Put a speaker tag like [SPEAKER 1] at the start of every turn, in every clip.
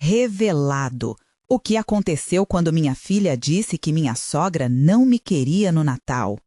[SPEAKER 1] Revelado. O que aconteceu quando minha filha disse que minha sogra não me queria no Natal?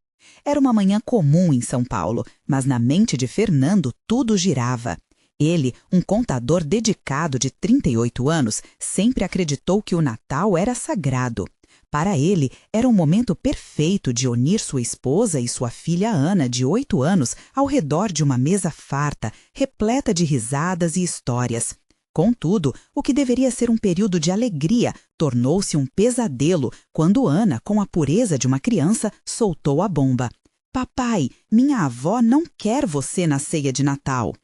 [SPEAKER 1] Era uma manhã comum em São Paulo, mas na mente de Fernando tudo girava. Ele, um contador dedicado de 38 anos, sempre acreditou que o Natal era sagrado. Para ele, era um momento perfeito de unir sua esposa e sua filha Ana, de 8 anos, ao redor de uma mesa farta, repleta de risadas e histórias. Contudo, o que deveria ser um período de alegria tornou-se um pesadelo quando Ana, com a pureza de uma criança, soltou a bomba. "Papai, minha avó não quer você na ceia de Natal."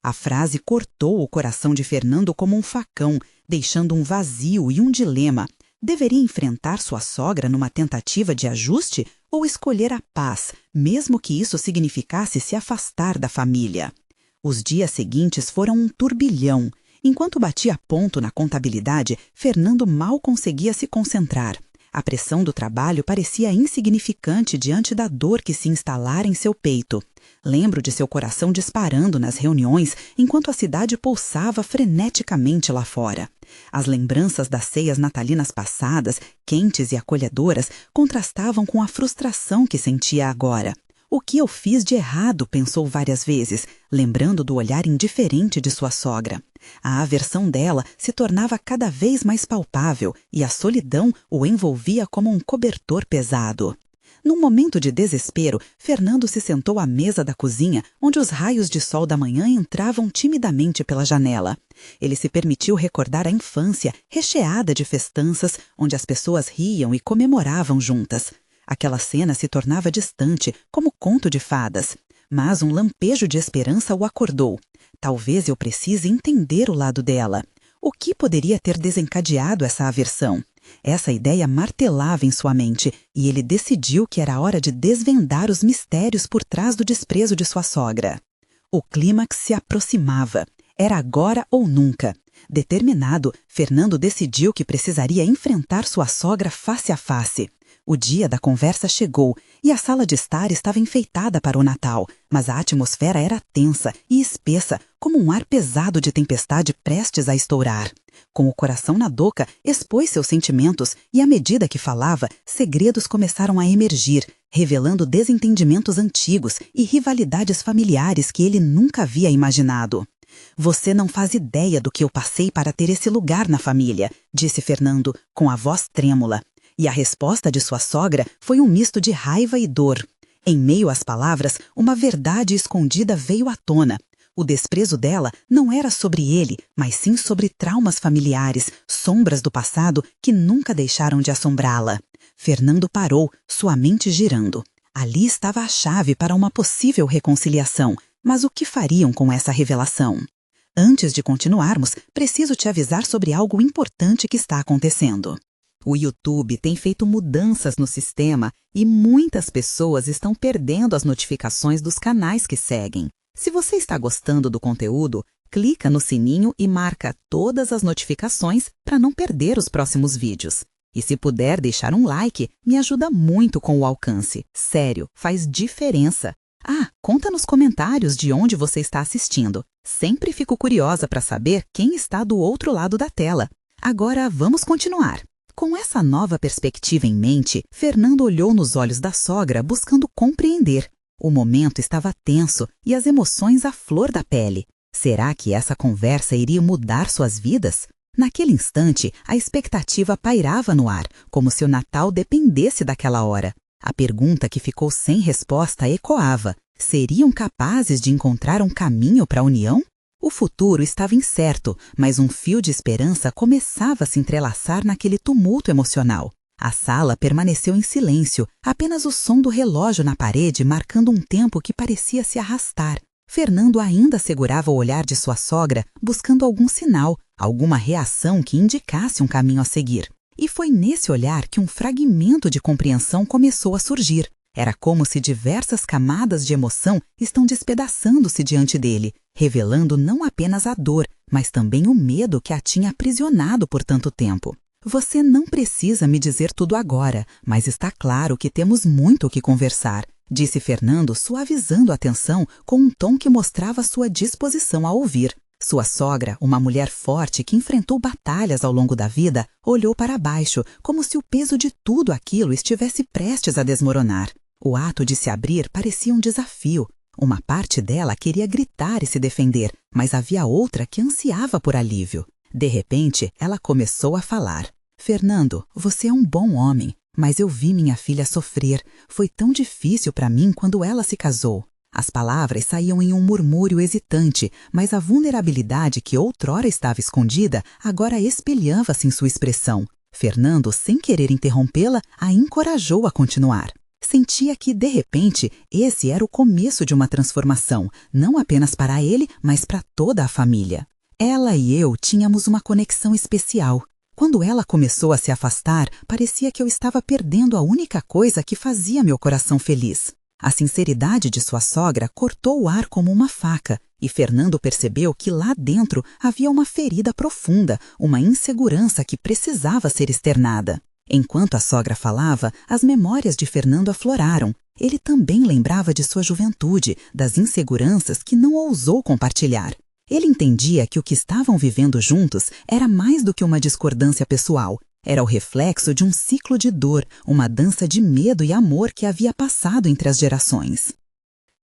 [SPEAKER 1] A frase cortou o coração de Fernando como um facão, deixando um vazio e um dilema. Deveria enfrentar sua sogra numa tentativa de ajuste ou escolher a paz, mesmo que isso significasse se afastar da família? Os dias seguintes foram um turbilhão. Enquanto batia ponto na contabilidade, Fernando mal conseguia se concentrar. A pressão do trabalho parecia insignificante diante da dor que se instalara em seu peito. Lembro de seu coração disparando nas reuniões enquanto a cidade pulsava freneticamente lá fora. As lembranças das ceias natalinas passadas, quentes e acolhedoras, contrastavam com a frustração que sentia agora. "O que eu fiz de errado?" pensou várias vezes, lembrando do olhar indiferente de sua sogra. A aversão dela se tornava cada vez mais palpável e a solidão o envolvia como um cobertor pesado. Num momento de desespero, Fernando se sentou à mesa da cozinha, onde os raios de sol da manhã entravam timidamente pela janela. Ele se permitiu recordar a infância, recheada de festanças, onde as pessoas riam e comemoravam juntas. Aquela cena se tornava distante, como conto de fadas. Mas um lampejo de esperança o acordou. Talvez eu precise entender o lado dela. O que poderia ter desencadeado essa aversão? Essa ideia martelava em sua mente e ele decidiu que era hora de desvendar os mistérios por trás do desprezo de sua sogra. O clímax se aproximava. Era agora ou nunca. Determinado, Fernando decidiu que precisaria enfrentar sua sogra face a face. O dia da conversa chegou e a sala de estar estava enfeitada para o Natal, mas a atmosfera era tensa e espessa, como um ar pesado de tempestade prestes a estourar. Com o coração na boca, expôs seus sentimentos e, à medida que falava, segredos começaram a emergir, revelando desentendimentos antigos e rivalidades familiares que ele nunca havia imaginado. "Você não faz ideia do que eu passei para ter esse lugar na família", disse Fernando, com a voz trêmula. E a resposta de sua sogra foi um misto de raiva e dor. Em meio às palavras, uma verdade escondida veio à tona. O desprezo dela não era sobre ele, mas sim sobre traumas familiares, sombras do passado que nunca deixaram de assombrá-la. Fernando parou, sua mente girando. Ali estava a chave para uma possível reconciliação, mas o que fariam com essa revelação? "Antes de continuarmos, preciso te avisar sobre algo importante que está acontecendo." O YouTube tem feito mudanças no sistema e muitas pessoas estão perdendo as notificações dos canais que seguem. Se você está gostando do conteúdo, clica no sininho e marca todas as notificações para não perder os próximos vídeos. E se puder deixar um like, me ajuda muito com o alcance. Sério, faz diferença. Conta nos comentários de onde você está assistindo. Sempre fico curiosa para saber quem está do outro lado da tela. Agora vamos continuar. Com essa nova perspectiva em mente, Fernando olhou nos olhos da sogra buscando compreender. O momento estava tenso e as emoções à flor da pele. Será que essa conversa iria mudar suas vidas? Naquele instante, a expectativa pairava no ar, como se o Natal dependesse daquela hora. A pergunta que ficou sem resposta ecoava. Seriam capazes de encontrar um caminho para a união? O futuro estava incerto, mas um fio de esperança começava a se entrelaçar naquele tumulto emocional. A sala permaneceu em silêncio, apenas o som do relógio na parede marcando um tempo que parecia se arrastar. Fernando ainda segurava o olhar de sua sogra, buscando algum sinal, alguma reação que indicasse um caminho a seguir. E foi nesse olhar que um fragmento de compreensão começou a surgir. Era como se diversas camadas de emoção estão despedaçando-se diante dele, revelando não apenas a dor, mas também o medo que a tinha aprisionado por tanto tempo. "Você não precisa me dizer tudo agora, mas está claro que temos muito o que conversar", disse Fernando, suavizando a tensão com um tom que mostrava sua disposição a ouvir. Sua sogra, uma mulher forte que enfrentou batalhas ao longo da vida, olhou para baixo, como se o peso de tudo aquilo estivesse prestes a desmoronar. O ato de se abrir parecia um desafio. Uma parte dela queria gritar e se defender, mas havia outra que ansiava por alívio. De repente, ela começou a falar. Fernando, você é um bom homem, mas eu vi minha filha sofrer. Foi tão difícil para mim quando ela se casou. As palavras saíam em um murmúrio hesitante, mas a vulnerabilidade que outrora estava escondida agora espelhava-se em sua expressão. Fernando, sem querer interrompê-la, a encorajou a continuar. Sentia que, de repente, esse era o começo de uma transformação, não apenas para ele, mas para toda a família. Ela e eu tínhamos uma conexão especial. Quando ela começou a se afastar, parecia que eu estava perdendo a única coisa que fazia meu coração feliz. A sinceridade de sua sogra cortou o ar como uma faca, e Fernando percebeu que lá dentro havia uma ferida profunda, uma insegurança que precisava ser externada. Enquanto a sogra falava, as memórias de Fernando afloraram. Ele também lembrava de sua juventude, das inseguranças que não ousou compartilhar. Ele entendia que o que estavam vivendo juntos era mais do que uma discordância pessoal. Era o reflexo de um ciclo de dor, uma dança de medo e amor que havia passado entre as gerações.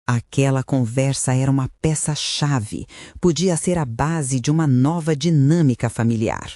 [SPEAKER 1] Aquela conversa era uma peça-chave, podia ser a base de uma nova dinâmica familiar.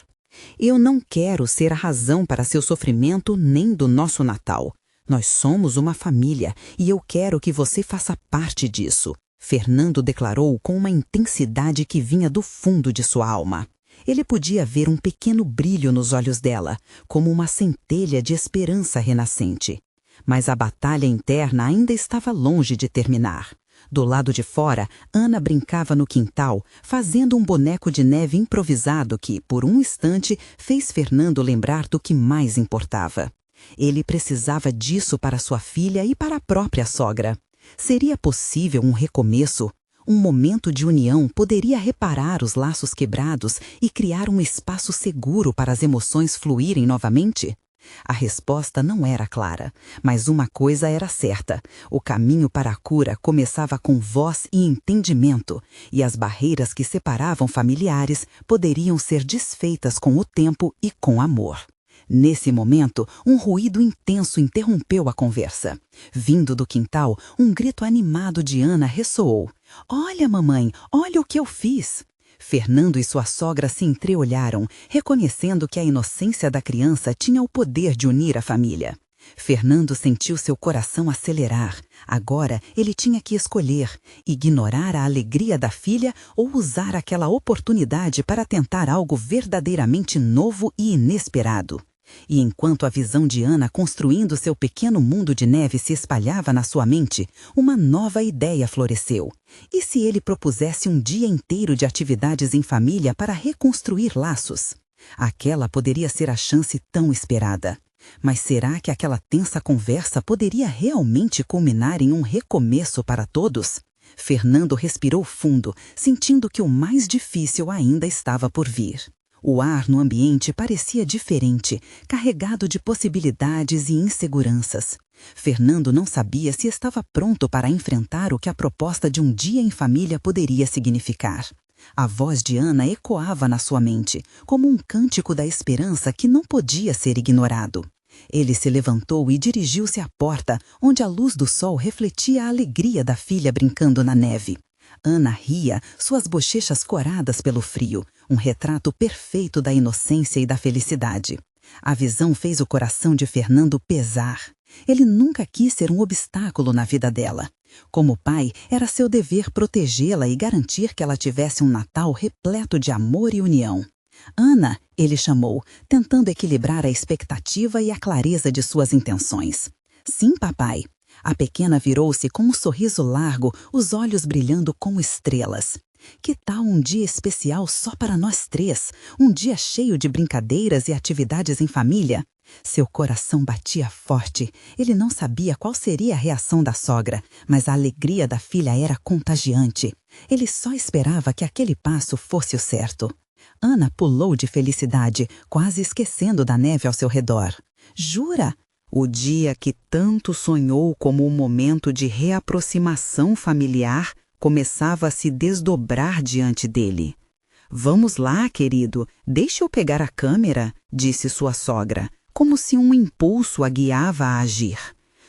[SPEAKER 1] Eu não quero ser a razão para seu sofrimento nem do nosso Natal. Nós somos uma família e eu quero que você faça parte disso, Fernando declarou com uma intensidade que vinha do fundo de sua alma. Ele podia ver um pequeno brilho nos olhos dela, como uma centelha de esperança renascente. Mas a batalha interna ainda estava longe de terminar. Do lado de fora, Ana brincava no quintal, fazendo um boneco de neve improvisado que, por um instante, fez Fernando lembrar do que mais importava. Ele precisava disso para sua filha e para a própria sogra. Seria possível um recomeço? Um momento de união poderia reparar os laços quebrados e criar um espaço seguro para as emoções fluírem novamente? A resposta não era clara, mas uma coisa era certa: o caminho para a cura começava com voz e entendimento, e as barreiras que separavam familiares poderiam ser desfeitas com o tempo e com amor. Nesse momento, um ruído intenso interrompeu a conversa. Vindo do quintal, um grito animado de Ana ressoou. "Olha, mamãe, olha o que eu fiz!" Fernando e sua sogra se entreolharam, reconhecendo que a inocência da criança tinha o poder de unir a família. Fernando sentiu seu coração acelerar. Agora ele tinha que escolher: ignorar a alegria da filha ou usar aquela oportunidade para tentar algo verdadeiramente novo e inesperado. E enquanto a visão de Ana construindo seu pequeno mundo de neve se espalhava na sua mente, uma nova ideia floresceu. E se ele propusesse um dia inteiro de atividades em família para reconstruir laços? Aquela poderia ser a chance tão esperada. Mas será que aquela tensa conversa poderia realmente culminar em um recomeço para todos? Fernando respirou fundo, sentindo que o mais difícil ainda estava por vir. O ar no ambiente parecia diferente, carregado de possibilidades e inseguranças. Fernando não sabia se estava pronto para enfrentar o que a proposta de um dia em família poderia significar. A voz de Ana ecoava na sua mente, como um cântico da esperança que não podia ser ignorado. Ele se levantou e dirigiu-se à porta, onde a luz do sol refletia a alegria da filha brincando na neve. Ana ria, suas bochechas coradas pelo frio, um retrato perfeito da inocência e da felicidade. A visão fez o coração de Fernando pesar. Ele nunca quis ser um obstáculo na vida dela. Como pai, era seu dever protegê-la e garantir que ela tivesse um Natal repleto de amor e união. "Ana", ele chamou, tentando equilibrar a expectativa e a clareza de suas intenções. "Sim, papai." A pequena virou-se com um sorriso largo, os olhos brilhando como estrelas. "Que tal um dia especial só para nós três? Um dia cheio de brincadeiras e atividades em família?" Seu coração batia forte. Ele não sabia qual seria a reação da sogra, mas a alegria da filha era contagiante. Ele só esperava que aquele passo fosse o certo. Ana pulou de felicidade, quase esquecendo da neve ao seu redor. "Jura?" O dia que tanto sonhou como um momento de reaproximação familiar começava a se desdobrar diante dele. Vamos lá, querido, deixe eu pegar a câmera, disse sua sogra, como se um impulso a guiava a agir.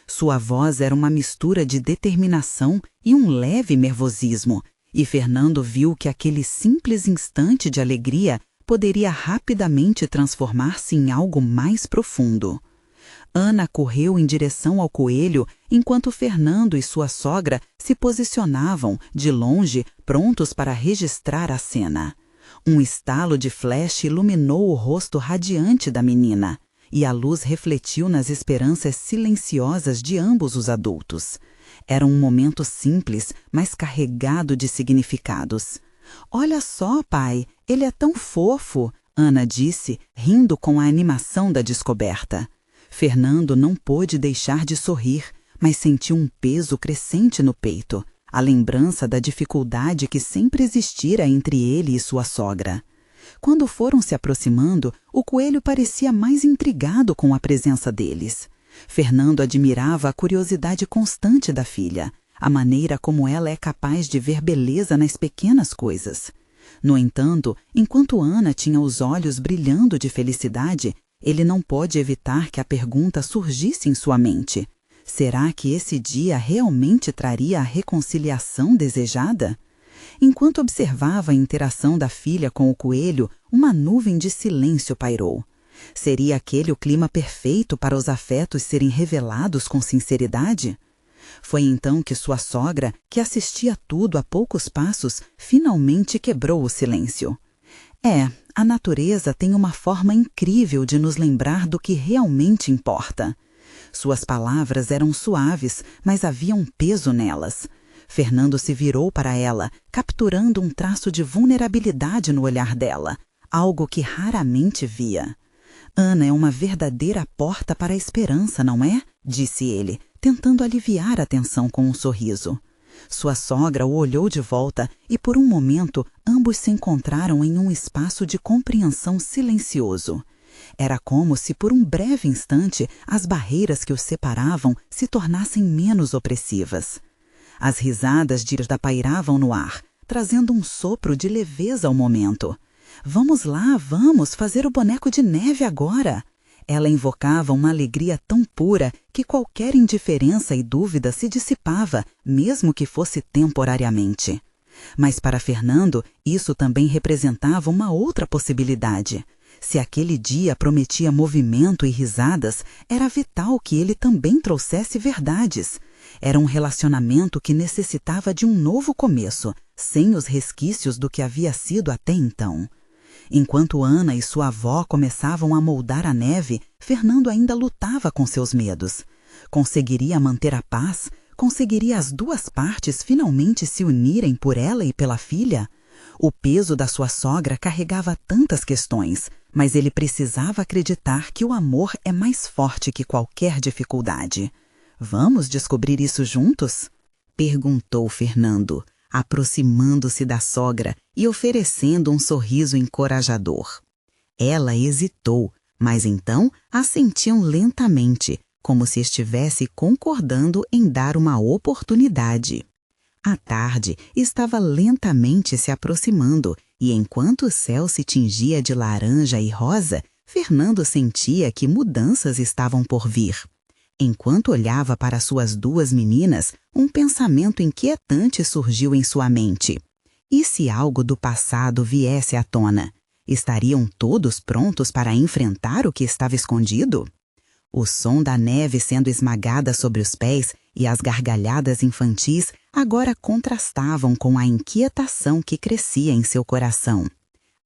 [SPEAKER 1] Sua voz era uma mistura de determinação e um leve nervosismo, e Fernando viu que aquele simples instante de alegria poderia rapidamente transformar-se em algo mais profundo. Ana correu em direção ao coelho enquanto Fernando e sua sogra se posicionavam, de longe, prontos para registrar a cena. Um estalo de flash iluminou o rosto radiante da menina, e a luz refletiu nas esperanças silenciosas de ambos os adultos. Era um momento simples, mas carregado de significados. "Olha só, pai, ele é tão fofo", Ana disse, rindo com a animação da descoberta. Fernando não pôde deixar de sorrir, mas sentiu um peso crescente no peito, a lembrança da dificuldade que sempre existira entre ele e sua sogra. Quando foram se aproximando, o coelho parecia mais intrigado com a presença deles. Fernando admirava a curiosidade constante da filha, a maneira como ela é capaz de ver beleza nas pequenas coisas. No entanto, enquanto Ana tinha os olhos brilhando de felicidade, ele não pôde evitar que a pergunta surgisse em sua mente. Será que esse dia realmente traria a reconciliação desejada? Enquanto observava a interação da filha com o coelho, uma nuvem de silêncio pairou. Seria aquele o clima perfeito para os afetos serem revelados com sinceridade? Foi então que sua sogra, que assistia tudo a poucos passos, finalmente quebrou o silêncio. A natureza tem uma forma incrível de nos lembrar do que realmente importa. Suas palavras eram suaves, mas havia um peso nelas. Fernando se virou para ela, capturando um traço de vulnerabilidade no olhar dela, algo que raramente via. "Ana é uma verdadeira porta para a esperança, não é?", disse ele, tentando aliviar a tensão com um sorriso. Sua sogra o olhou de volta e, por um momento, ambos se encontraram em um espaço de compreensão silencioso. Era como se, por um breve instante, as barreiras que os separavam se tornassem menos opressivas. As risadas de Irda pairavam no ar, trazendo um sopro de leveza ao momento. "Vamos lá, vamos fazer o boneco de neve agora!" Ela invocava uma alegria tão pura que qualquer indiferença e dúvida se dissipava, mesmo que fosse temporariamente. Mas para Fernando, isso também representava uma outra possibilidade. Se aquele dia prometia movimento e risadas, era vital que ele também trouxesse verdades. Era um relacionamento que necessitava de um novo começo, sem os resquícios do que havia sido até então. Enquanto Ana e sua avó começavam a moldar a neve, Fernando ainda lutava com seus medos. Conseguiria manter a paz? Conseguiria as duas partes finalmente se unirem por ela e pela filha? O peso da sua sogra carregava tantas questões, mas ele precisava acreditar que o amor é mais forte que qualquer dificuldade. "Vamos descobrir isso juntos?", perguntou Fernando, aproximando-se da sogra e oferecendo um sorriso encorajador. Ela hesitou, mas então assentiu lentamente, como se estivesse concordando em dar uma oportunidade. A tarde estava lentamente se aproximando e, enquanto o céu se tingia de laranja e rosa, Fernando sentia que mudanças estavam por vir. Enquanto olhava para suas duas meninas, um pensamento inquietante surgiu em sua mente. E se algo do passado viesse à tona? Estariam todos prontos para enfrentar o que estava escondido? O som da neve sendo esmagada sobre os pés e as gargalhadas infantis agora contrastavam com a inquietação que crescia em seu coração.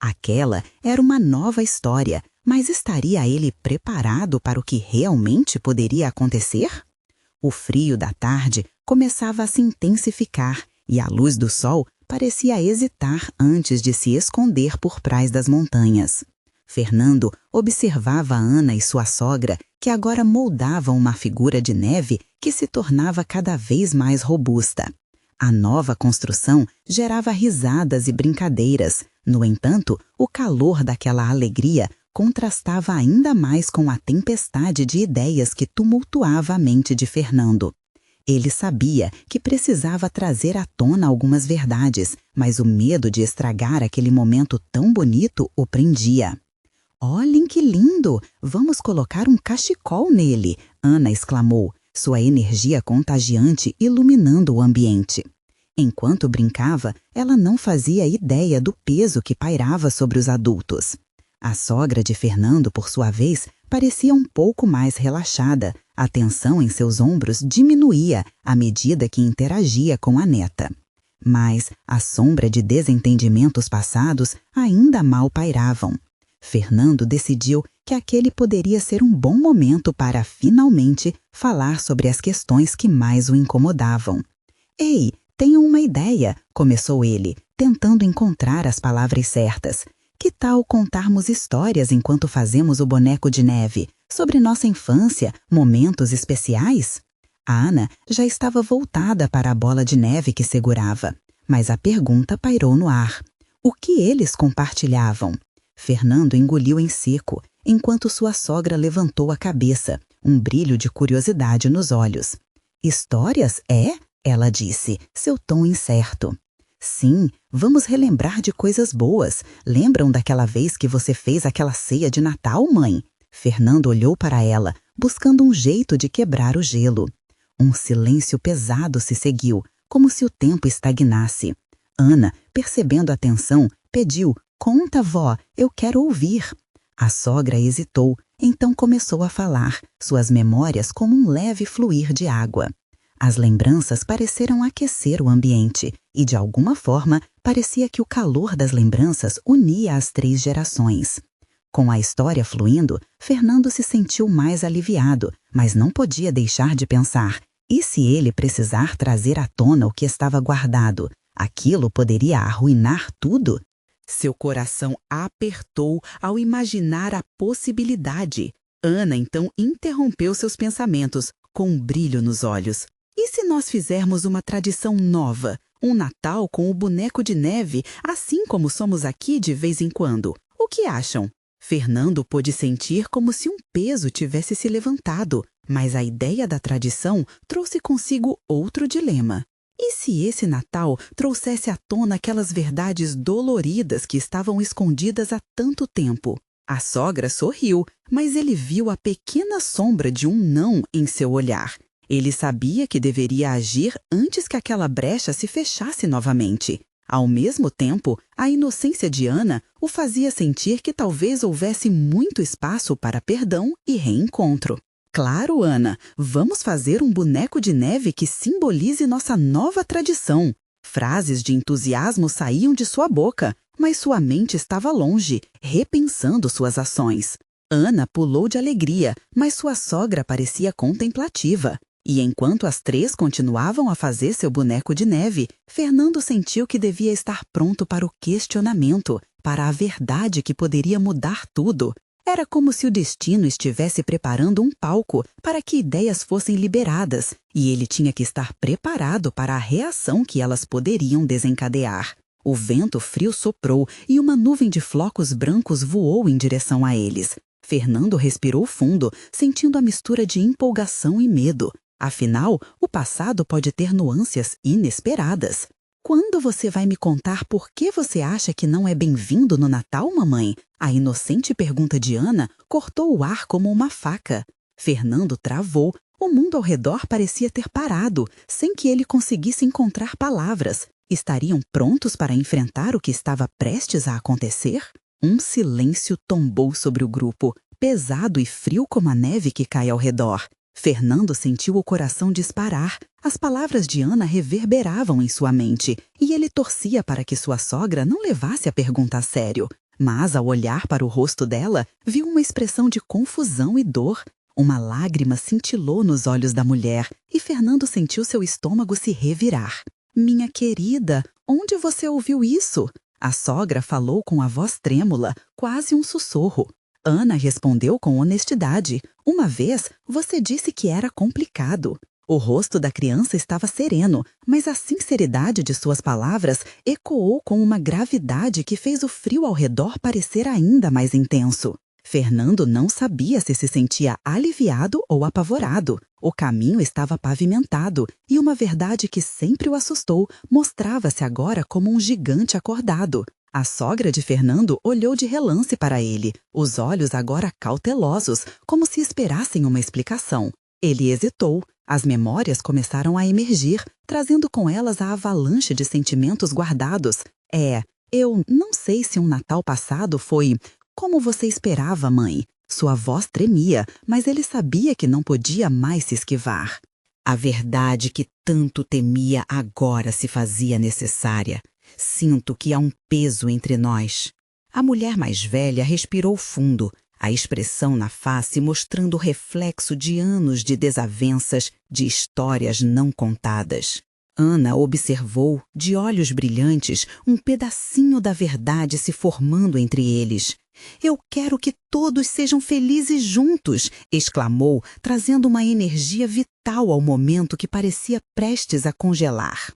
[SPEAKER 1] Aquela era uma nova história, mas estaria ele preparado para o que realmente poderia acontecer? O frio da tarde começava a se intensificar e a luz do sol parecia hesitar antes de se esconder por trás das montanhas. Fernando observava Ana e sua sogra, que agora moldavam uma figura de neve que se tornava cada vez mais robusta. A nova construção gerava risadas e brincadeiras. No entanto, o calor daquela alegria contrastava ainda mais com a tempestade de ideias que tumultuava a mente de Fernando. Ele sabia que precisava trazer à tona algumas verdades, mas o medo de estragar aquele momento tão bonito o prendia. Olhem que lindo! Vamos colocar um cachecol nele, Ana exclamou, sua energia contagiante iluminando o ambiente. Enquanto brincava, ela não fazia ideia do peso que pairava sobre os adultos. A sogra de Fernando, por sua vez, parecia um pouco mais relaxada. A tensão em seus ombros diminuía à medida que interagia com a neta. Mas a sombra de desentendimentos passados ainda mal pairavam. Fernando decidiu que aquele poderia ser um bom momento para, finalmente, falar sobre as questões que mais o incomodavam. Ei, tenho uma ideia, começou ele, tentando encontrar as palavras certas. Que tal contarmos histórias enquanto fazemos o boneco de neve, sobre nossa infância, momentos especiais? A Ana já estava voltada para a bola de neve que segurava, mas a pergunta pairou no ar. O que eles compartilhavam? Fernando engoliu em seco, enquanto sua sogra levantou a cabeça, um brilho de curiosidade nos olhos. Histórias, é? Ela disse, seu tom incerto. Sim, vamos relembrar de coisas boas. Lembram daquela vez que você fez aquela ceia de Natal, mãe? Fernando olhou para ela, buscando um jeito de quebrar o gelo. Um silêncio pesado se seguiu, como se o tempo estagnasse. Ana, percebendo a tensão, pediu, conta, vó, eu quero ouvir. A sogra hesitou, então começou a falar, suas memórias como um leve fluir de água. As lembranças pareceram aquecer o ambiente e, de alguma forma, parecia que o calor das lembranças unia as 3 gerações. Com a história fluindo, Fernando se sentiu mais aliviado, mas não podia deixar de pensar. E se ele precisar trazer à tona o que estava guardado? Aquilo poderia arruinar tudo? Seu coração apertou ao imaginar a possibilidade. Ana então interrompeu seus pensamentos, com um brilho nos olhos. E se nós fizermos uma tradição nova, um Natal com o boneco de neve, assim como somos aqui de vez em quando? O que acham? Fernando pôde sentir como se um peso tivesse se levantado, mas a ideia da tradição trouxe consigo outro dilema. E se esse Natal trouxesse à tona aquelas verdades doloridas que estavam escondidas há tanto tempo? A sogra sorriu, mas ele viu a pequena sombra de um não em seu olhar. Ele sabia que deveria agir antes que aquela brecha se fechasse novamente. Ao mesmo tempo, a inocência de Ana o fazia sentir que talvez houvesse muito espaço para perdão e reencontro. Claro, Ana, vamos fazer um boneco de neve que simbolize nossa nova tradição. Frases de entusiasmo saíam de sua boca, mas sua mente estava longe, repensando suas ações. Ana pulou de alegria, mas sua sogra parecia contemplativa. E enquanto as 3 continuavam a fazer seu boneco de neve, Fernando sentiu que devia estar pronto para o questionamento, para a verdade que poderia mudar tudo. Era como se o destino estivesse preparando um palco para que ideias fossem liberadas, e ele tinha que estar preparado para a reação que elas poderiam desencadear. O vento frio soprou e uma nuvem de flocos brancos voou em direção a eles. Fernando respirou fundo, sentindo a mistura de empolgação e medo. Afinal, o passado pode ter nuances inesperadas. Quando você vai me contar por que você acha que não é bem-vindo no Natal, mamãe? A inocente pergunta de Ana cortou o ar como uma faca. Fernando travou. O mundo ao redor parecia ter parado, sem que ele conseguisse encontrar palavras. Estariam prontos para enfrentar o que estava prestes a acontecer? Um silêncio tombou sobre o grupo, pesado e frio como a neve que cai ao redor. Fernando sentiu o coração disparar. As palavras de Ana reverberavam em sua mente, e ele torcia para que sua sogra não levasse a pergunta a sério. Mas, ao olhar para o rosto dela, viu uma expressão de confusão e dor. Uma lágrima cintilou nos olhos da mulher, e Fernando sentiu seu estômago se revirar. Minha querida, onde você ouviu isso? A sogra falou com a voz trêmula, quase um sussurro. Ana respondeu com honestidade. Uma vez, você disse que era complicado. O rosto da criança estava sereno, mas a sinceridade de suas palavras ecoou com uma gravidade que fez o frio ao redor parecer ainda mais intenso. Fernando não sabia se sentia aliviado ou apavorado. O caminho estava pavimentado e uma verdade que sempre o assustou mostrava-se agora como um gigante acordado. A sogra de Fernando olhou de relance para ele, os olhos agora cautelosos, como se esperassem uma explicação. Ele hesitou. As memórias começaram a emergir, trazendo com elas a avalanche de sentimentos guardados. Eu não sei se um Natal passado foi como você esperava, mãe. Sua voz tremia, mas ele sabia que não podia mais se esquivar. A verdade que tanto temia agora se fazia necessária. Sinto que há um peso entre nós. A mulher mais velha respirou fundo, a expressão na face mostrando o reflexo de anos de desavenças, de histórias não contadas. Ana observou, de olhos brilhantes, um pedacinho da verdade se formando entre eles. Eu quero que todos sejam felizes juntos, exclamou, trazendo uma energia vital ao momento que parecia prestes a congelar.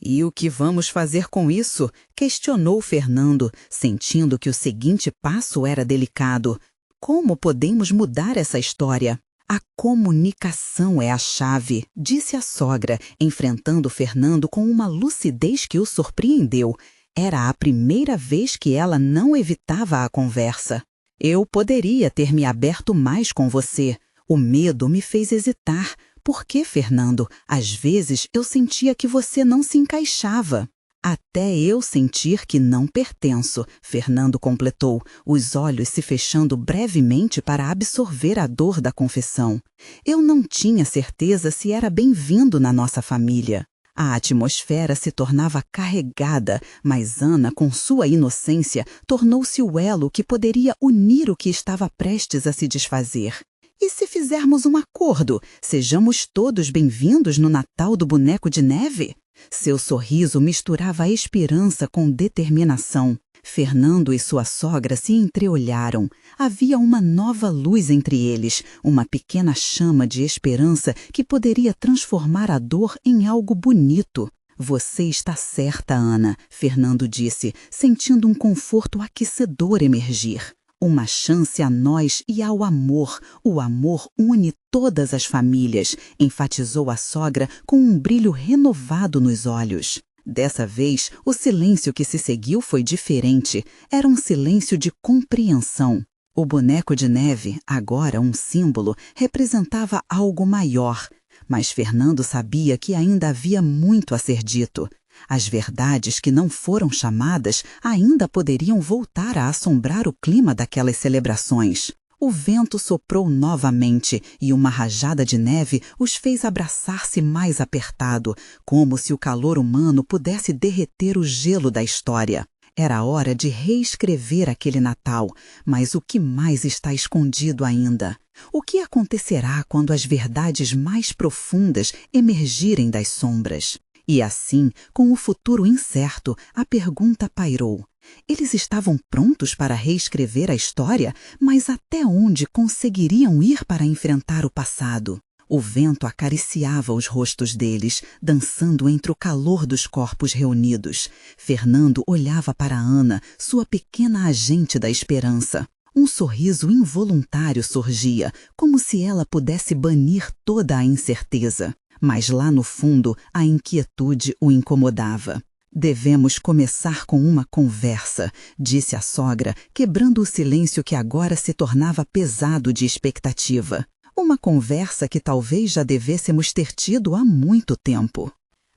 [SPEAKER 1] E o que vamos fazer com isso? Questionou Fernando, sentindo que o seguinte passo era delicado. Como podemos mudar essa história? A comunicação é a chave, disse a sogra, enfrentando Fernando com uma lucidez que o surpreendeu. Era a primeira vez que ela não evitava a conversa. Eu poderia ter me aberto mais com você. O medo me fez hesitar. Por que, Fernando? Às vezes eu sentia que você não se encaixava. Até eu sentir que não pertenço, Fernando completou, os olhos se fechando brevemente para absorver a dor da confissão. Eu não tinha certeza se era bem-vindo na nossa família. A atmosfera se tornava carregada, mas Ana, com sua inocência, tornou-se o elo que poderia unir o que estava prestes a se desfazer. E se fizermos um acordo, sejamos todos bem-vindos no Natal do Boneco de Neve? Seu sorriso misturava a esperança com determinação. Fernando e sua sogra se entreolharam. Havia uma nova luz entre eles, uma pequena chama de esperança que poderia transformar a dor em algo bonito. Você está certa, Ana, Fernando disse, sentindo um conforto aquecedor emergir. Uma chance a nós e ao amor. O amor une todas as famílias, enfatizou a sogra com um brilho renovado nos olhos. Dessa vez, o silêncio que se seguiu foi diferente. Era um silêncio de compreensão. O boneco de neve, agora um símbolo, representava algo maior. Mas Fernando sabia que ainda havia muito a ser dito. As verdades que não foram chamadas ainda poderiam voltar a assombrar o clima daquelas celebrações. O vento soprou novamente e uma rajada de neve os fez abraçar-se mais apertado, como se o calor humano pudesse derreter o gelo da história. Era hora de reescrever aquele Natal, mas o que mais está escondido ainda? O que acontecerá quando as verdades mais profundas emergirem das sombras? E assim, com o futuro incerto, a pergunta pairou. Eles estavam prontos para reescrever a história, mas até onde conseguiriam ir para enfrentar o passado? O vento acariciava os rostos deles, dançando entre o calor dos corpos reunidos. Fernando olhava para Ana, sua pequena agente da esperança. Um sorriso involuntário surgia, como se ela pudesse banir toda a incerteza. Mas lá no fundo, a inquietude o incomodava. Devemos começar com uma conversa, disse a sogra, quebrando o silêncio que agora se tornava pesado de expectativa. Uma conversa que talvez já devêssemos ter tido há muito tempo.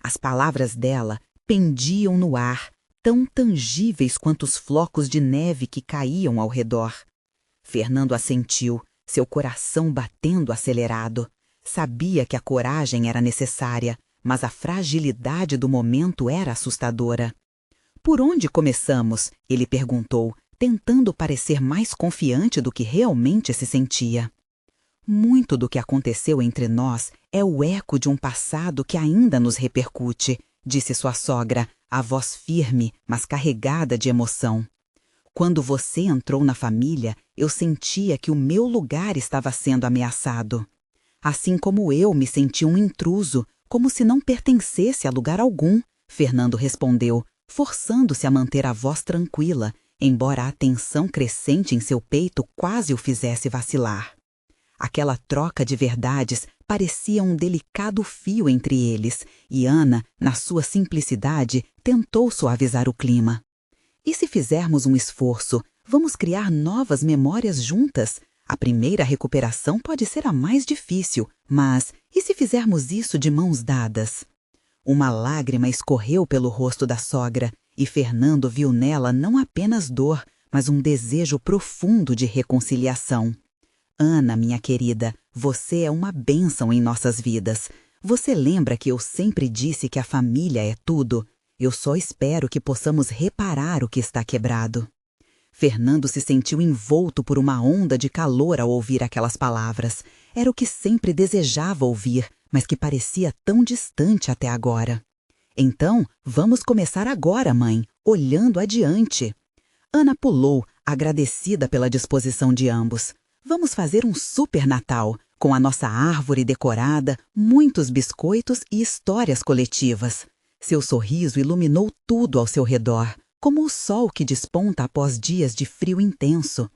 [SPEAKER 1] As palavras dela pendiam no ar, tão tangíveis quanto os flocos de neve que caíam ao redor. Fernando assentiu, seu coração batendo acelerado. Sabia que a coragem era necessária, mas a fragilidade do momento era assustadora. Por onde começamos? Ele perguntou, tentando parecer mais confiante do que realmente se sentia. Muito do que aconteceu entre nós é o eco de um passado que ainda nos repercute, disse sua sogra, a voz firme, mas carregada de emoção. Quando você entrou na família, eu sentia que o meu lugar estava sendo ameaçado. Assim como eu me senti um intruso, como se não pertencesse a lugar algum, Fernando respondeu, forçando-se a manter a voz tranquila. embora a tensão crescente em seu peito quase o fizesse vacilar. Aquela troca de verdades parecia um delicado fio entre eles, e Ana, na sua simplicidade, tentou suavizar o clima. E se fizermos um esforço, vamos criar novas memórias juntas? A primeira recuperação pode ser a mais difícil, mas e se fizermos isso de mãos dadas? Uma lágrima escorreu pelo rosto da sogra, e Fernando viu nela não apenas dor, mas um desejo profundo de reconciliação. Ana, minha querida, você é uma bênção em nossas vidas. Você lembra que eu sempre disse que a família é tudo? Eu só espero que possamos reparar o que está quebrado. Fernando se sentiu envolto por uma onda de calor ao ouvir aquelas palavras. Era o que sempre desejava ouvir, mas que parecia tão distante até agora. Então, vamos começar agora, mãe, olhando adiante. Ana pulou, agradecida pela disposição de ambos. Vamos fazer um super Natal, com a nossa árvore decorada, muitos biscoitos e histórias coletivas. Seu sorriso iluminou tudo ao seu redor, como o sol que desponta após dias de frio intenso.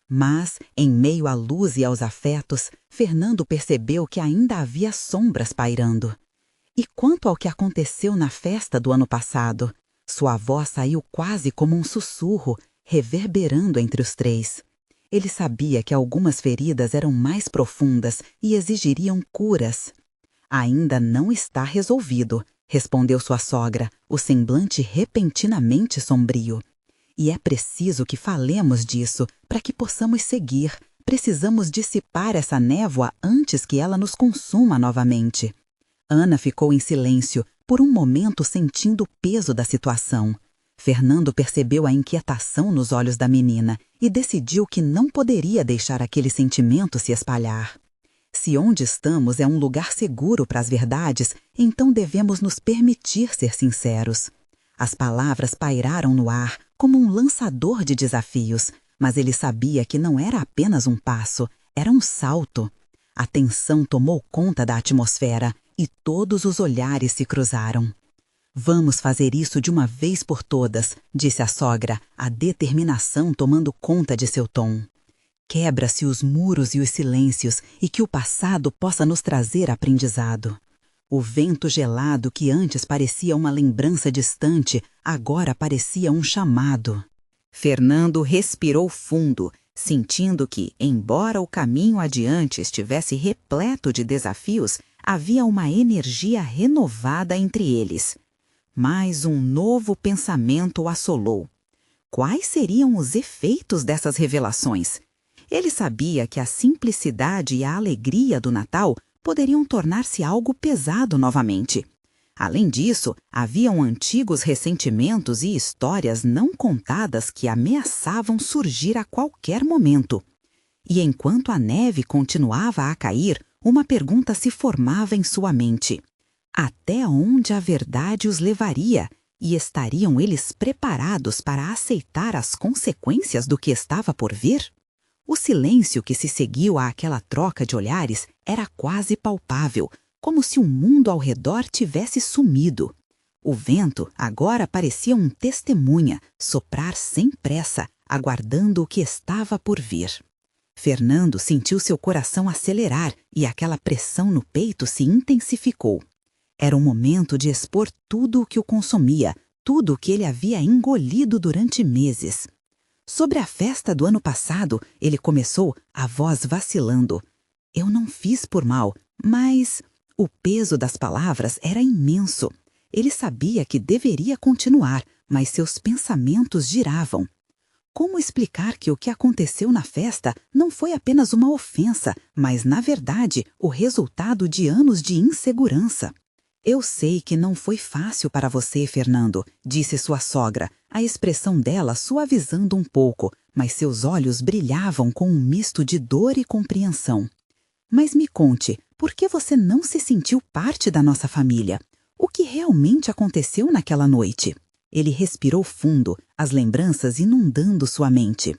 [SPEAKER 1] Mas, em meio à luz e aos afetos, Fernando percebeu que ainda havia sombras pairando. E quanto ao que aconteceu na festa do ano passado? Sua voz saiu quase como um sussurro, reverberando entre os três. Ele sabia que algumas feridas eram mais profundas e exigiriam curas. Ainda não está resolvido, respondeu sua sogra, o semblante repentinamente sombrio. E é preciso que falemos disso para que possamos seguir. Precisamos dissipar essa névoa antes que ela nos consuma novamente. Ana ficou em silêncio, por um momento sentindo o peso da situação. Fernando percebeu a inquietação nos olhos da menina e decidiu que não poderia deixar aquele sentimento se espalhar. Se onde estamos é um lugar seguro para as verdades, então devemos nos permitir ser sinceros. As palavras pairaram no ar como um lançador de desafios, mas ele sabia que não era apenas um passo, era um salto. A tensão tomou conta da atmosfera e todos os olhares se cruzaram. Vamos fazer isso de uma vez por todas, disse a sogra, a determinação tomando conta de seu tom. Quebra-se os muros e os silêncios e que o passado possa nos trazer aprendizado. O vento gelado que antes parecia uma lembrança distante, agora parecia um chamado. Fernando respirou fundo, sentindo que, embora o caminho adiante estivesse repleto de desafios, havia uma energia renovada entre eles. Mas um novo pensamento o assolou. Quais seriam os efeitos dessas revelações? Ele sabia que a simplicidade e a alegria do Natal poderiam tornar-se algo pesado novamente. Além disso, haviam antigos ressentimentos e histórias não contadas que ameaçavam surgir a qualquer momento. E enquanto a neve continuava a cair, uma pergunta se formava em sua mente. Até onde a verdade os levaria? E estariam eles preparados para aceitar as consequências do que estava por vir? O silêncio que se seguiu àquela troca de olhares era quase palpável, como se o mundo ao redor tivesse sumido. O vento agora parecia um testemunha, soprar sem pressa, aguardando o que estava por vir. Fernando sentiu seu coração acelerar e aquela pressão no peito se intensificou. Era o momento de expor tudo o que o consumia, tudo o que ele havia engolido durante meses. Sobre a festa do ano passado, ele começou, a voz vacilando. Eu não fiz por mal, mas... O peso das palavras era imenso. Ele sabia que deveria continuar, mas seus pensamentos giravam. Como explicar que o que aconteceu na festa não foi apenas uma ofensa, mas, na verdade, o resultado de anos de insegurança? Eu sei que não foi fácil para você, Fernando, disse sua sogra, a expressão dela suavizando um pouco, mas seus olhos brilhavam com um misto de dor e compreensão. Mas me conte, por que você não se sentiu parte da nossa família? O que realmente aconteceu naquela noite? Ele respirou fundo, as lembranças inundando sua mente.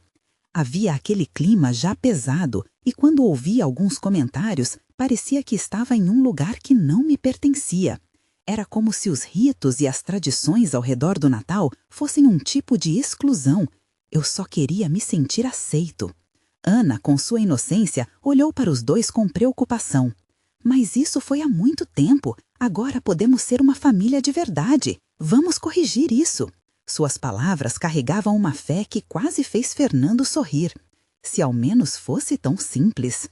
[SPEAKER 1] Havia aquele clima já pesado e quando ouvi alguns comentários, parecia que estava em um lugar que não me pertencia. Era como se os ritos e as tradições ao redor do Natal fossem um tipo de exclusão. Eu só queria me sentir aceito. Ana, com sua inocência, olhou para os dois com preocupação. Mas isso foi há muito tempo. Agora podemos ser uma família de verdade. Vamos corrigir isso. Suas palavras carregavam uma fé que quase fez Fernando sorrir. Se ao menos fosse tão simples.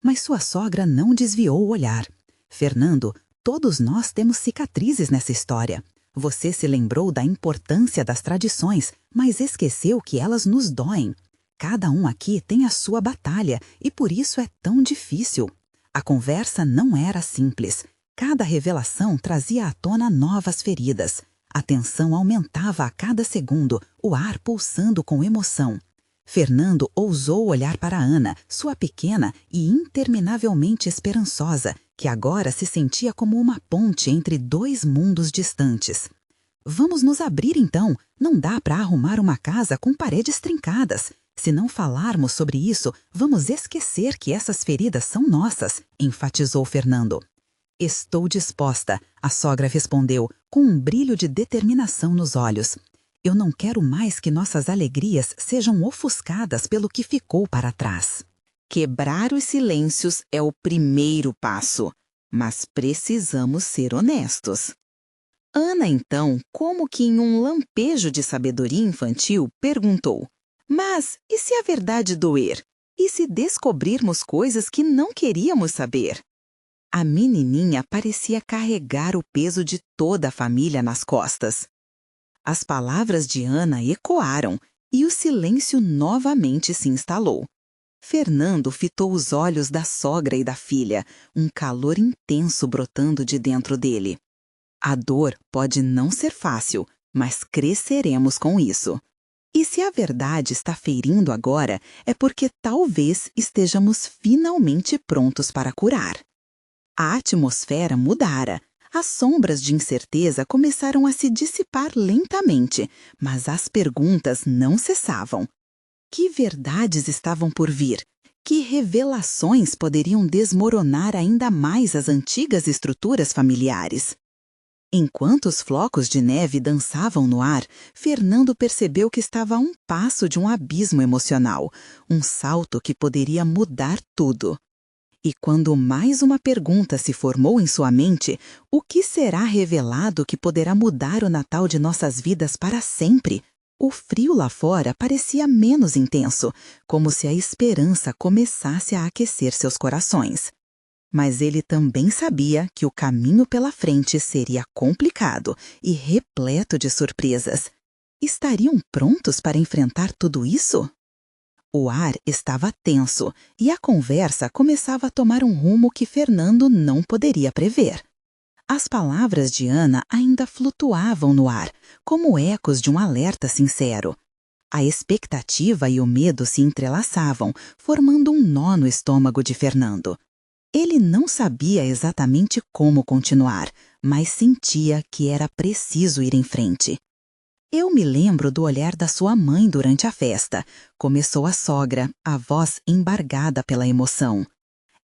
[SPEAKER 1] Mas sua sogra não desviou o olhar. Fernando, todos nós temos cicatrizes nessa história. Você se lembrou da importância das tradições, mas esqueceu que elas nos doem. Cada um aqui tem a sua batalha e por isso é tão difícil. A conversa não era simples. Cada revelação trazia à tona novas feridas. A tensão aumentava a cada segundo, o ar pulsando com emoção. Fernando ousou olhar para Ana, sua pequena e interminavelmente esperançosa, que agora se sentia como uma ponte entre dois mundos distantes. Vamos nos abrir então. Não dá para arrumar uma casa com paredes trincadas. Se não falarmos sobre isso, vamos esquecer que essas feridas são nossas, enfatizou Fernando. Estou disposta, a sogra respondeu, com um brilho de determinação nos olhos. Eu não quero mais que nossas alegrias sejam ofuscadas pelo que ficou para trás. Quebrar os silêncios é o primeiro passo, mas precisamos ser honestos. Ana, então, como que em um lampejo de sabedoria infantil, perguntou: mas e se a verdade doer? E se descobrirmos coisas que não queríamos saber? A menininha parecia carregar o peso de toda a família nas costas. As palavras de Ana ecoaram e o silêncio novamente se instalou. Fernando fitou os olhos da sogra e da filha, um calor intenso brotando de dentro dele. A dor pode não ser fácil, mas cresceremos com isso. E se a verdade está ferindo agora, é porque talvez estejamos finalmente prontos para curar. A atmosfera mudara. As sombras de incerteza começaram a se dissipar lentamente, mas as perguntas não cessavam. Que verdades estavam por vir? Que revelações poderiam desmoronar ainda mais as antigas estruturas familiares? Enquanto os flocos de neve dançavam no ar, Fernando percebeu que estava a um passo de um abismo emocional, um salto que poderia mudar tudo. E quando mais uma pergunta se formou em sua mente, o que será revelado que poderá mudar o Natal de nossas vidas para sempre? O frio lá fora parecia menos intenso, como se a esperança começasse a aquecer seus corações. Mas ele também sabia que o caminho pela frente seria complicado e repleto de surpresas. Estariam prontos para enfrentar tudo isso? O ar estava tenso e a conversa começava a tomar um rumo que Fernando não poderia prever. As palavras de Ana ainda flutuavam no ar, como ecos de um alerta sincero. A expectativa e o medo se entrelaçavam, formando um nó no estômago de Fernando. Ele não sabia exatamente como continuar, mas sentia que era preciso ir em frente. Eu me lembro do olhar da sua mãe durante a festa, começou a sogra, a voz embargada pela emoção.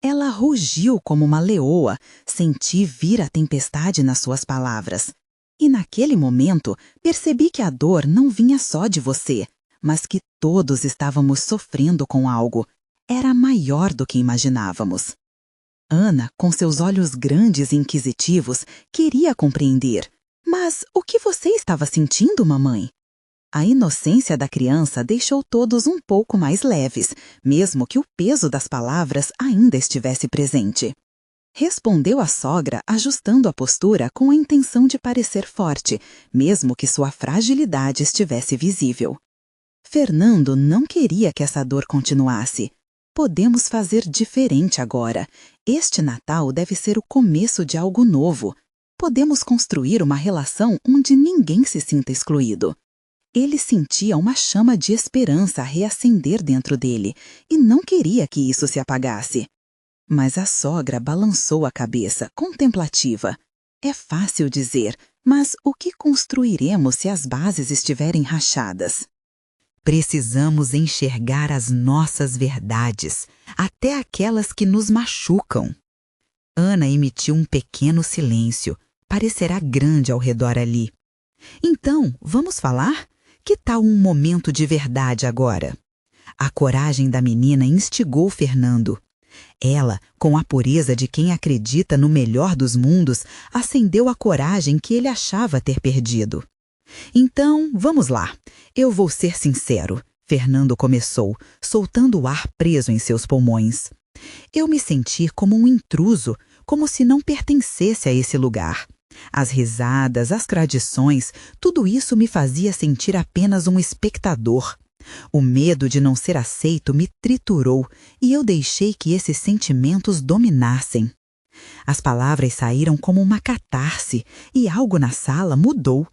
[SPEAKER 1] Ela rugiu como uma leoa, senti vir a tempestade nas suas palavras. E naquele momento, percebi que a dor não vinha só de você, mas que todos estávamos sofrendo com algo. Era maior do que imaginávamos. Ana, com seus olhos grandes e inquisitivos, queria compreender. Mas o que você estava sentindo, mamãe? A inocência da criança deixou todos um pouco mais leves, mesmo que o peso das palavras ainda estivesse presente. Respondeu a sogra, ajustando a postura com a intenção de parecer forte, mesmo que sua fragilidade estivesse visível. Fernando não queria que essa dor continuasse. Podemos fazer diferente agora. Este Natal deve ser o começo de algo novo. Podemos construir uma relação onde ninguém se sinta excluído. Ele sentia uma chama de esperança a reacender dentro dele e não queria que isso se apagasse. Mas a sogra balançou a cabeça, contemplativa. É fácil dizer, mas o que construiremos se as bases estiverem rachadas? Precisamos enxergar as nossas verdades, até aquelas que nos machucam. Ana emitiu um pequeno silêncio. Parecerá grande ao redor ali. Então, vamos falar? Que tal um momento de verdade agora? A coragem da menina instigou Fernando. Ela, com a pureza de quem acredita no melhor dos mundos, acendeu a coragem que ele achava ter perdido. Então, vamos lá. Eu vou ser sincero, Fernando começou, soltando o ar preso em seus pulmões. Eu me senti como um intruso, como se não pertencesse a esse lugar. As risadas, as tradições, tudo isso me fazia sentir apenas um espectador. O medo de não ser aceito me triturou e eu deixei que esses sentimentos dominassem. As palavras saíram como uma catarse e algo na sala mudou.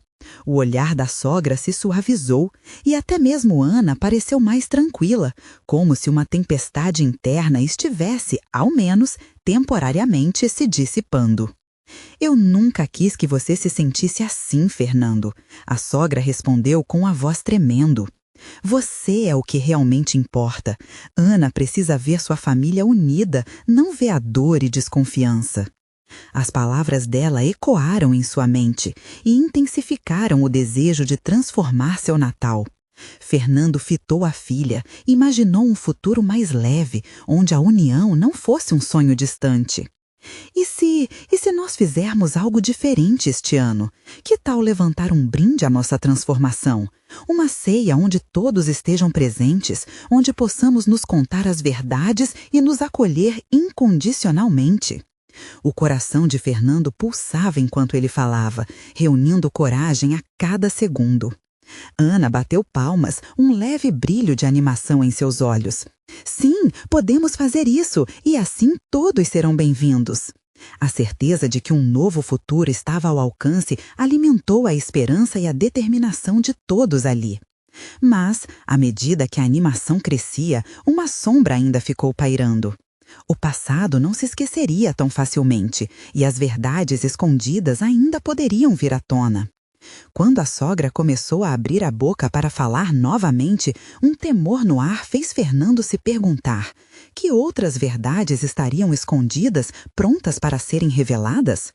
[SPEAKER 1] O olhar da sogra se suavizou e até mesmo Ana pareceu mais tranquila, como se uma tempestade interna estivesse, ao menos, temporariamente se dissipando. Eu nunca quis que você se sentisse assim, Fernando. A sogra respondeu com a voz tremendo. Você é o que realmente importa. Ana precisa ver sua família unida, não ver a dor e desconfiança. As palavras dela ecoaram em sua mente e intensificaram o desejo de transformar seu Natal. Fernando fitou a filha, imaginou um futuro mais leve, onde a união não fosse um sonho distante. E se nós fizermos algo diferente este ano? Que tal levantar um brinde à nossa transformação? Uma ceia onde todos estejam presentes, onde possamos nos contar as verdades e nos acolher incondicionalmente. O coração de Fernando pulsava enquanto ele falava, reunindo coragem a cada segundo. Ana bateu palmas, um leve brilho de animação em seus olhos. Sim, podemos fazer isso, e assim todos serão bem-vindos. A certeza de que um novo futuro estava ao alcance alimentou a esperança e a determinação de todos ali. Mas, à medida que a animação crescia, uma sombra ainda ficou pairando. O passado não se esqueceria tão facilmente, e as verdades escondidas ainda poderiam vir à tona. Quando a sogra começou a abrir a boca para falar novamente, um temor no ar fez Fernando se perguntar: que outras verdades estariam escondidas, prontas para serem reveladas?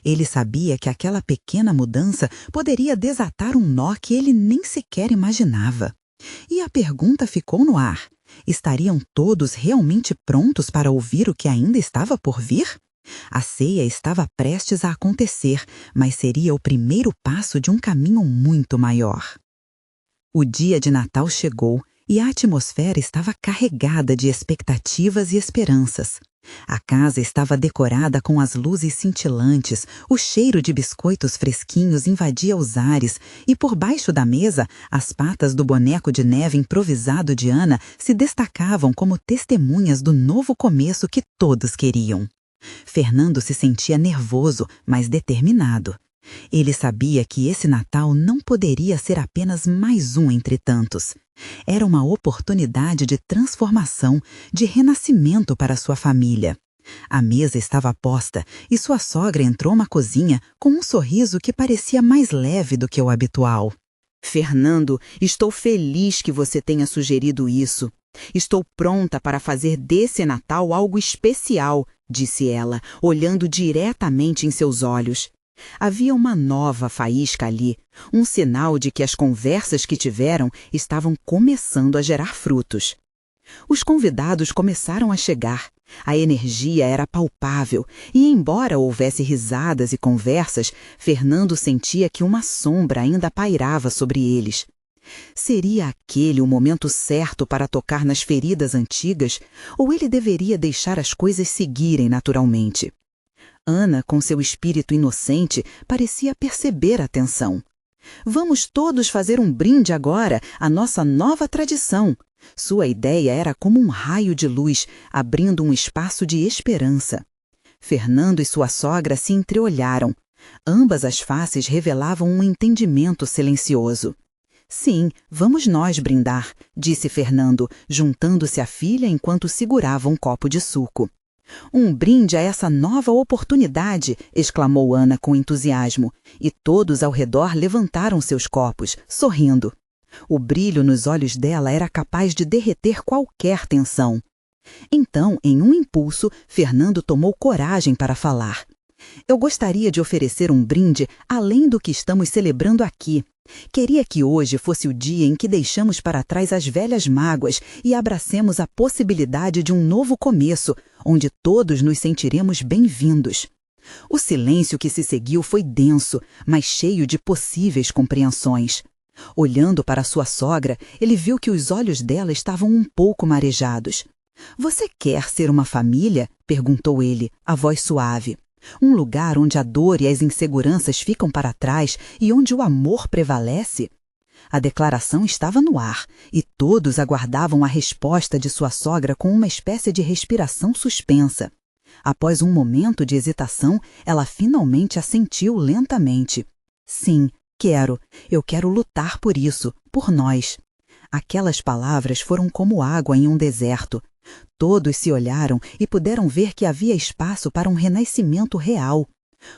[SPEAKER 1] Ele sabia que aquela pequena mudança poderia desatar um nó que ele nem sequer imaginava. E a pergunta ficou no ar: estariam todos realmente prontos para ouvir o que ainda estava por vir? A ceia estava prestes a acontecer, mas seria o primeiro passo de um caminho muito maior. O dia de Natal chegou e a atmosfera estava carregada de expectativas e esperanças. A casa estava decorada com as luzes cintilantes, o cheiro de biscoitos fresquinhos invadia os ares e por baixo da mesa, as patas do boneco de neve improvisado de Ana se destacavam como testemunhas do novo começo que todos queriam. Fernando se sentia nervoso, mas determinado. Ele sabia que esse Natal não poderia ser apenas mais um entre tantos. Era uma oportunidade de transformação, de renascimento para sua família. A mesa estava posta e sua sogra entrou na cozinha com um sorriso que parecia mais leve do que o habitual.
[SPEAKER 2] Fernando, estou feliz que você tenha sugerido isso. Estou pronta para fazer desse Natal algo especial, disse ela, olhando diretamente em seus olhos. Havia uma nova faísca ali, um sinal de que as conversas que tiveram estavam começando a gerar frutos. Os convidados começaram a chegar. A energia era palpável e, embora houvesse risadas e conversas, Fernando sentia que uma sombra ainda pairava sobre eles. Seria aquele o momento certo para tocar nas feridas antigas, ou ele deveria deixar as coisas seguirem naturalmente? Ana, com seu espírito inocente, parecia perceber a tensão. Vamos todos fazer um brinde agora à nossa nova tradição. Sua ideia era como um raio de luz, abrindo um espaço de esperança. Fernando e sua sogra se entreolharam. Ambas as faces revelavam um entendimento silencioso. Sim, vamos nós brindar, disse Fernando, juntando-se à filha enquanto segurava um copo de suco. Um brinde a essa nova oportunidade, exclamou Ana com entusiasmo, e todos ao redor levantaram seus copos, sorrindo. O brilho nos olhos dela era capaz de derreter qualquer tensão. Então, em um impulso, Fernando tomou coragem para falar. Eu gostaria de oferecer um brinde além do que estamos celebrando aqui. Queria que hoje fosse o dia em que deixamos para trás as velhas mágoas e abracemos a possibilidade de um novo começo, onde todos nos sentiremos bem-vindos. O silêncio que se seguiu foi denso, mas cheio de possíveis compreensões. Olhando para sua sogra, ele viu que os olhos dela estavam um pouco marejados. "Você quer ser uma família?" perguntou ele, a voz suave. "Um lugar onde a dor e as inseguranças ficam para trás e onde o amor prevalece?" A declaração estava no ar, e todos aguardavam a resposta de sua sogra com uma espécie de respiração suspensa. Após um momento de hesitação, ela finalmente assentiu lentamente. "Sim, quero. Eu quero lutar por isso, por nós." Aquelas palavras foram como água em um deserto. Todos se olharam e puderam ver que havia espaço para um renascimento real.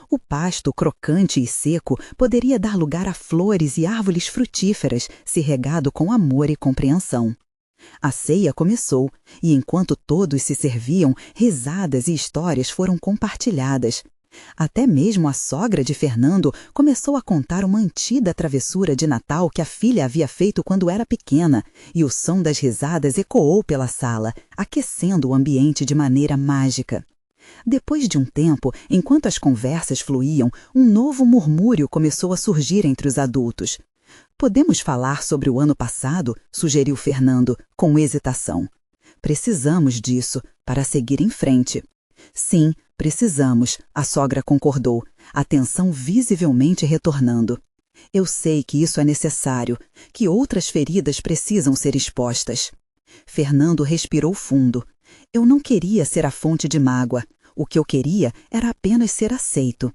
[SPEAKER 2] O pasto crocante e seco poderia dar lugar a flores e árvores frutíferas, se regado com amor e compreensão. A ceia começou, e enquanto todos se serviam, risadas e histórias foram compartilhadas. Até mesmo a sogra de Fernando começou a contar uma antiga travessura de Natal que a filha havia feito quando era pequena, e o som das risadas ecoou pela sala, aquecendo o ambiente de maneira mágica. Depois de um tempo, enquanto as conversas fluíam, um novo murmúrio começou a surgir entre os adultos. "Podemos falar sobre o ano passado?" sugeriu Fernando, com hesitação. "Precisamos disso para seguir em frente." "Sim, precisamos", a sogra concordou, a tensão visivelmente retornando. "Eu sei que isso é necessário, que outras feridas precisam ser expostas." Fernando respirou fundo. "Eu não queria ser a fonte de mágoa. O que eu queria era apenas ser aceito."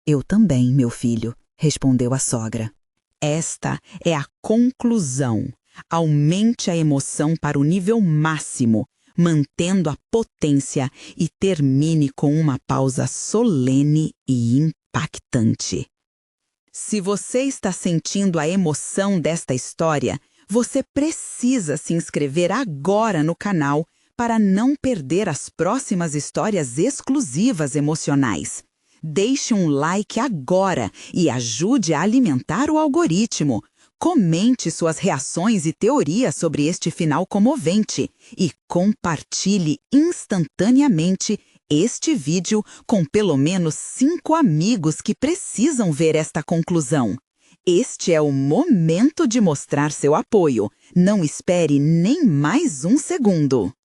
[SPEAKER 2] "Eu também, meu filho", respondeu a sogra.
[SPEAKER 1] Esta é a conclusão. Aumente a emoção para o nível máximo, mantendo a potência, e termine com uma pausa solene e impactante. Se você está sentindo a emoção desta história, você precisa se inscrever agora no canal para não perder as próximas histórias exclusivas emocionais. Deixe um like agora e ajude a alimentar o algoritmo. Comente suas reações e teorias sobre este final comovente e compartilhe instantaneamente este vídeo com pelo menos 5 amigos que precisam ver esta conclusão. Este é o momento de mostrar seu apoio. Não espere nem mais um segundo.